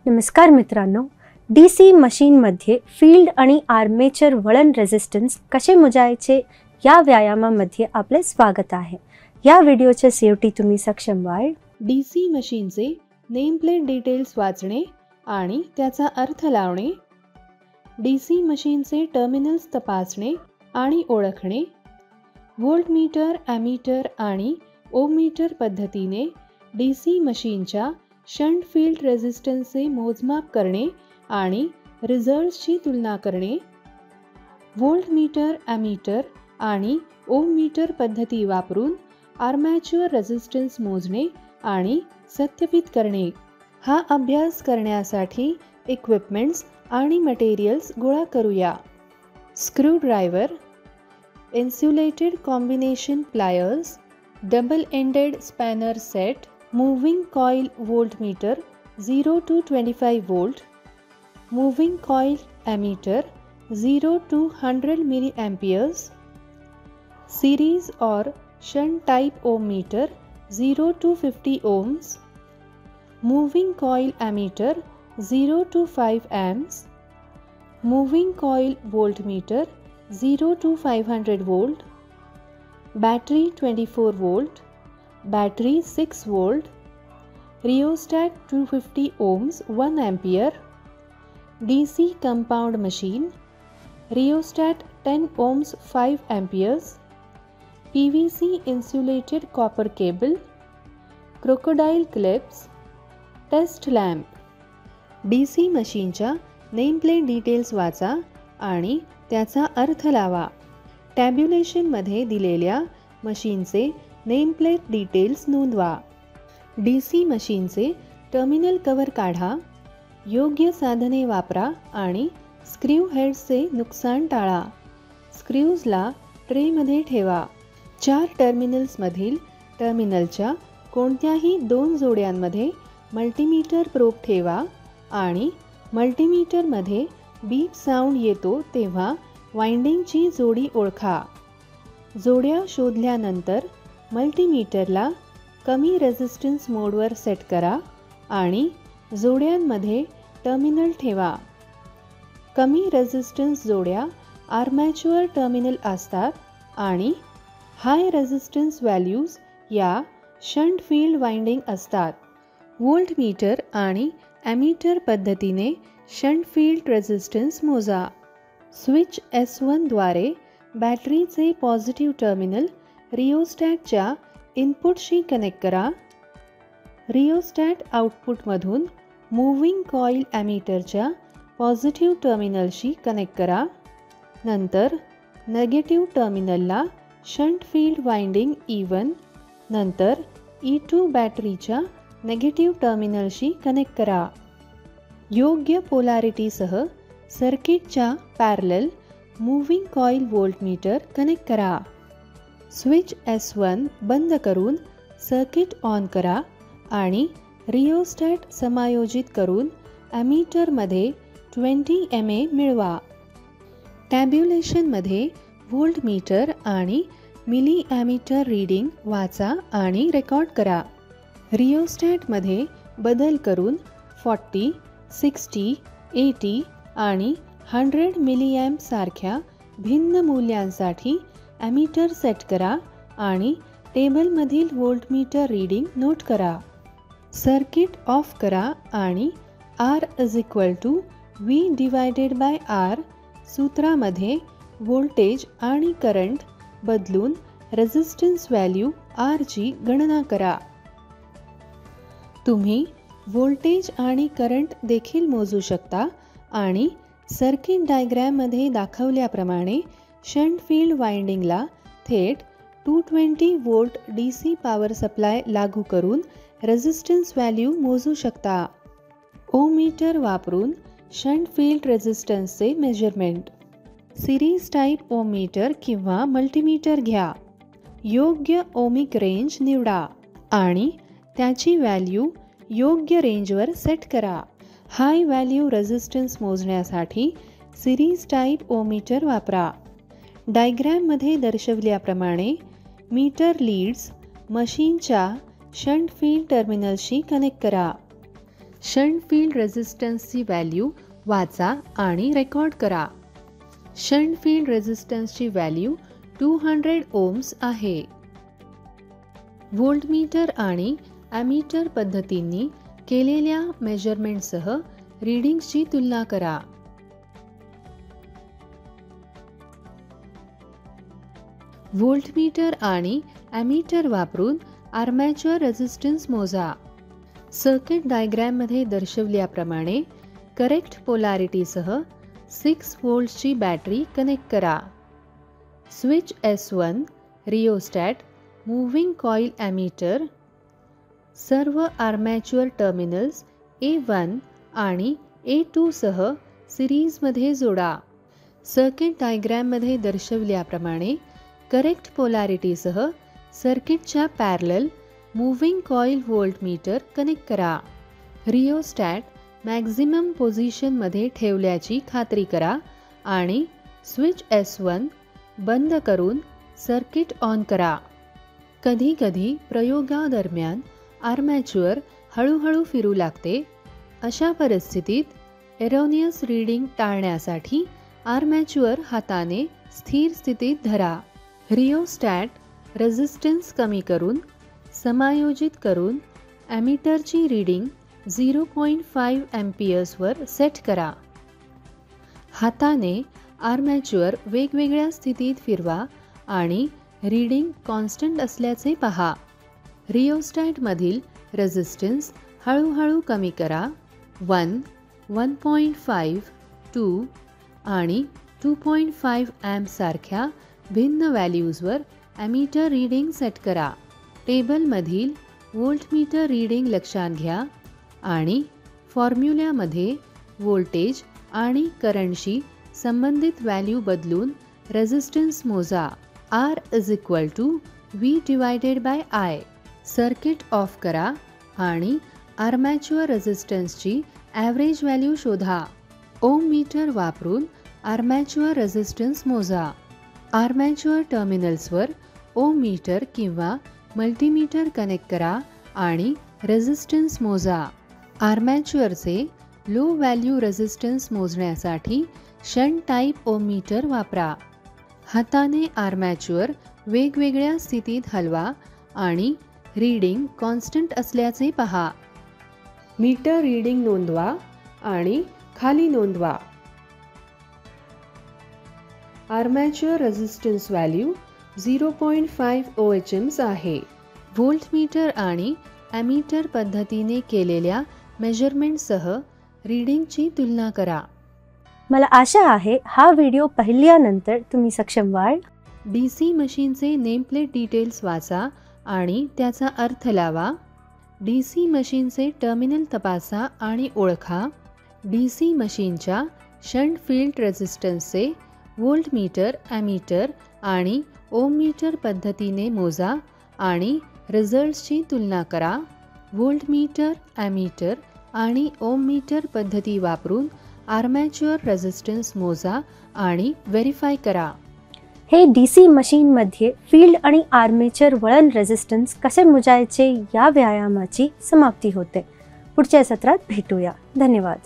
नमस्कार मित्रांनो, DC मशीनमध्ये फील्ड आणि आर्मेचर वळण रेझिस्टन्स कसे मोजायचे या व्यायामामध्ये आपले स्वागत आहे. या व्हिडिओच्या शेवटी तुम्ही सक्षम व्हाल DC मशीनचे नेमप्लेट डिटेल्स वाचणे आणि त्याचा अर्थ लावणे, DC मशीनचे टर्मिनल्स तपासणे आणि ओळखणे, व्होल्टमीटर, ॲमीटर आणि ओहममीटर पद्धतीने DC मशीनच्या शंट फील्ड रेझिस्टन्सचे मोजमाप करणे आणि रिझल्ट्सची तुलना करणे, व्होल्टमीटर, ॲमीटर आणि ओहममीटर पद्धती वापरून आर्मॅच्युअर रेझिस्टन्स मोजणे आणि सत्यापित करणे. हा अभ्यास करण्यासाठी इक्विपमेंट्स आणि मटेरियल्स गोळा करूया. Screwdriver, insulated combination pliers, double ended spanner set, moving coil voltmeter 0 to 25 volt, moving coil ammeter 0 to 100 milliamperes, series or shunt type ohm meter 0 to 50 ohms, moving coil ammeter 0 to 5 amps, moving coil voltmeter 0 to 500 volt, battery 24 volt, battery 6 volt, rheostat 250 ohms 1 ampere, DC compound machine, rheostat 10 ohms 5 amperes, PVC insulated copper cable, crocodile clips, test lamp. DC मशीनच्या nameplate details वाचा आणि त्याचा अर्थ लावा. टॅब्युलेशनमध्ये दिलेल्या मशीनचे nameplate details नोंदवा. DC मशीनचे टर्मिनल कव्हर काढा. योग्य साधने वापरा आणि स्क्रू हेड्सचे नुकसान टाळा. स्क्रूजला ट्रेमध्ये ठेवा. 4 टर्मिनल्समधील टर्मिनलच्या कोणत्याही 2 जोड्यांमध्ये मल्टीमीटर प्रोब ठेवा आणि मल्टीमीटरमध्ये बीप साऊंड येतो तेव्हा वाइंडिंगची जोडी ओळखा. जोड्या शोधल्यानंतर मल्टीमीटरला कमी रेझिस्टन्स मोडवर सेट करा आणि जोड्यांमध्ये टर्मिनल ठेवा. कमी रेझिस्टन्स जोड्या आर्मॅच्युअर टर्मिनल असतात आणि हाय रेझिस्टन्स व्हॅल्यूज या शंट फील्ड वाइंडिंग असतात. व्होल्टमीटर आणि ॲमीटर पद्धतीने शंट फील्ड रेझिस्टन्स मोजा. स्विच S1 द्वारे बॅटरीचे पॉझिटिव्ह टर्मिनल रिओस्टॅटच्या इनपुटशी कनेक्ट करा. रिओस्टॅट आउटपुटमधून मूव्हिंग कॉईल ॲमीटरच्या पॉझिटिव्ह टर्मिनलशी कनेक्ट करा. नंतर नेगेटिव्ह टर्मिनलला शंट फील्ड वाइंडिंग E1, नंतर E2 बॅटरीच्या नेगेटिव्ह टर्मिनलशी कनेक्ट करा. योग्य पोलॅरिटीसह सर्किटच्या parallel moving coil voltmeter connect करा. स्विच S1 बंद करून सर्किट ऑन करा आणि रिओस्टॅट समायोजित करून ॲमीटरमध्ये 20 mA मिळवा. टॅब्युलेशनमध्ये व्होल्टमीटर आणि मिली ॲमीटर रीडिंग वाचा आणि रेकॉर्ड करा. रिओस्टॅटमध्ये बदल करून 40, 60, 80 आणि 100 मिलीॲम्प सारख्या भिन्न मूल्यांसाठी ॲमीटर सेट करा आणि टेबलमधील व्होल्टमीटर रीडिंग नोट करा. सर्किट ऑफ करा आणि R = V/R सूत्रामध्ये व्होल्टेज आणि करंट बदलून रेझिस्टन्स व्हॅल्यू R ची गणना करा. तुम्ही व्होल्टेज आणि करंट देखील मोजू शकता आणि सर्किट डायग्रॅममध्ये दाखवल्याप्रमाणे शंट फील्ड वाइंडिंगला थेट 220 व्होल्ट DC पॉवर सप्लाय लागू करून रेझिस्टन्स व्हॅल्यू मोजू शकता. ओहममीटर वापरून शंट फील्ड रेझिस्टन्सचे मेजरमेंट. सिरीज टाईप ओहममीटर किंवा मल्टीमीटर घ्या. योग्य ओमिक रेंज निवडा आणि त्याची व्हॅल्यू योग्य रेंजवर सेट करा. हाय व्हॅल्यू रेझिस्टन्स मोजण्यासाठी सिरीज टाईप ओहममीटर वापरा. डायग्रॅममध्ये दर्शवल्याप्रमाणे मीटर लीड्स मशीनच्या शंट फील्ड टर्मिनलशी कनेक्ट करा. शंट फील्ड रेझिस्टन्सची व्हॅल्यू वाचा आणि रेकॉर्ड करा. शंट फील्ड रेझिस्टन्सची व्हॅल्यू 200 ओम्स आहे. व्होल्टमीटर आणि ॲमीटर पद्धतींनी केलेल्या मेजरमेंटसह रीडिंग्सची तुलना करा. व्होल्टमीटर आणि ॲमीटर वापरून आर्मॅच्युअर रेझिस्टन्स मोजा. सर्किट डायग्रॅममध्ये दर्शवल्याप्रमाणे करेक्ट पोलॅरिटीसह 6 व्होल्ट्सची बॅटरी कनेक्ट करा. Switch S1, rheostat, moving coil ammeter सर्व आर्मॅच्युअर टर्मिनल्स A1 आणि A2 सह सिरीजमध्ये जोडा. सर्किट डायग्रॅममध्ये दर्शवल्याप्रमाणे करेक्ट पोलॅरिटीसह सर्किटच्या parallel moving coil voltmeter connect करा. रिओस्टॅट मॅक्झिमम पोझिशनमध्ये ठेवल्याची खात्री करा आणि स्विच S1 बंद करून सर्किट ऑन करा. कधीकधी प्रयोगादरम्यान आर्मॅच्युअर हळूहळू फिरू लागते. अशा परिस्थितीत एरोनियस रीडिंग टाळण्यासाठी आर्मॅच्युअर हाताने स्थिर स्थितीत धरा. रिओस्टॅट रेझिस्टन्स कमी करून समायोजित करून ॲमीटरची रीडिंग 0.5 अँपिअर्सवर सेट करा. हाताने आर्मॅच्युअर वेगवेगळ्या स्थितीत फिरवा आणि रीडिंग कॉन्स्टंट असल्याचे पहा. रिओस्टॅटमधील रेझिस्टन्स हळूहळू कमी करा. 1, 1.5, 2 आणि 2.5 अँप सारख्या भिन्न व्हॅल्यूजवर ॲमीटर रीडिंग सेट करा. टेबलमधील व्होल्टमीटर रीडिंग लक्षात घ्या आणि फॉर्म्युल्यामध्ये व्होल्टेज आणि करंटशी संबंधित व्हॅल्यू बदलून रेझिस्टन्स मोजा. R = V/I. सर्किट ऑफ करा आणि आर्मॅच्युअर रेझिस्टन्सची ॲव्हरेज व्हॅल्यू शोधा. ओम मीटर वापरून आर्मॅच्युअर रेझिस्टन्स मोजा. आर्मॅच्युअर टर्मिनल्सवर ओम मीटर किंवा मल्टीमीटर कनेक्ट करा आणि रेझिस्टन्स मोजा. आर्मॅच्युअरचे लो व्हॅल्यू रेझिस्टन्स मोजण्यासाठी शंट टाईप ओम मीटर वापरा. हाताने आर्मॅच्युअर वेगवेगळ्या स्थितीत हलवा आणि रीडिंग कॉन्स्टंट असल्याचे पहा. मीटर रीडिंग नोंदवा आणि खाली नोंदवा. आर्मॅच्युअर रेझिस्टन्स व्हॅल्यू 0.5 OHms आहे. व्होल्टमीटर आणि ॲमीटर पद्धतीने केलेल्या मेजरमेंटसह रीडिंगची तुलना करा. मला आशा आहे हा व्हिडिओ पाहिल्यानंतर तुम्ही सक्षम व्हाल. DC मशीनचे नेमप्लेट डिटेल्स वाचा आणि त्याचा अर्थ लावा. DC मशीनचे टर्मिनल तपासा आणि ओळखा. DC मशीनच्या शंट फील्ड रेझिस्टन्सचे व्होल्टमीटर, ॲमीटर आणि ओममीटर पद्धतीने मोजा आणि रिझल्ट्सची तुलना करा. व्होल्टमीटर, ॲमीटर आणि ओममीटर पद्धती वापरून आर्मॅच्युअर रेझिस्टन्स मोजा आणि व्हेरीफाय करा. हे DC मशीनमध्ये फील्ड आणि आर्मेचर वळण रेझिस्टन्स कसे मोजायचे या व्यायामाची समाप्ती होते. पुढच्या सत्रात भेटूया. धन्यवाद.